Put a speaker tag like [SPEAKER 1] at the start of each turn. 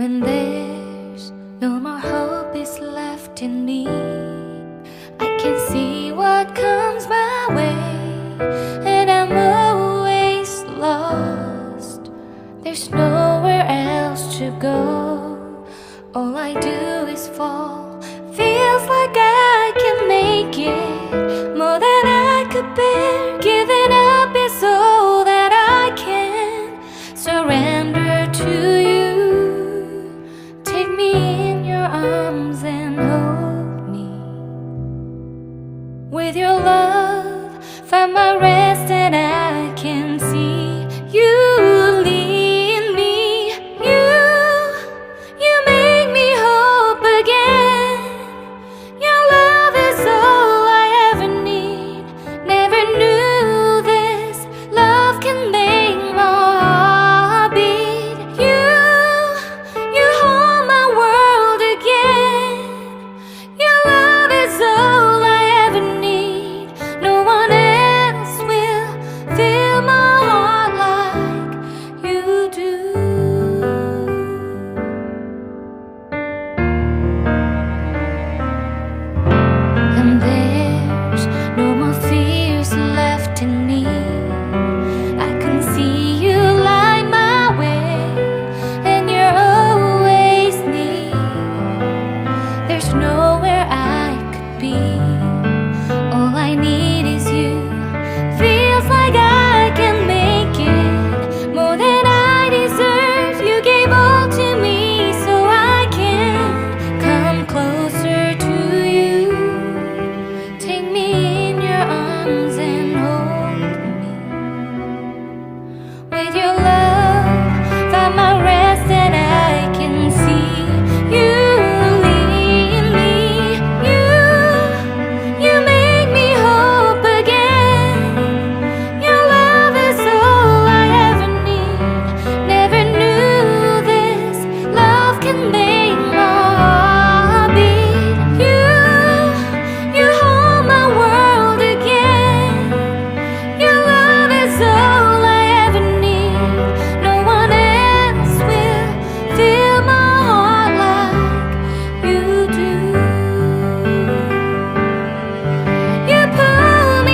[SPEAKER 1] When there's no more hope is left in me, I can see what comes my way, and I'm always lost. There's nowhere else to go. All I do is fall. Feels like I can make it more than I could bear.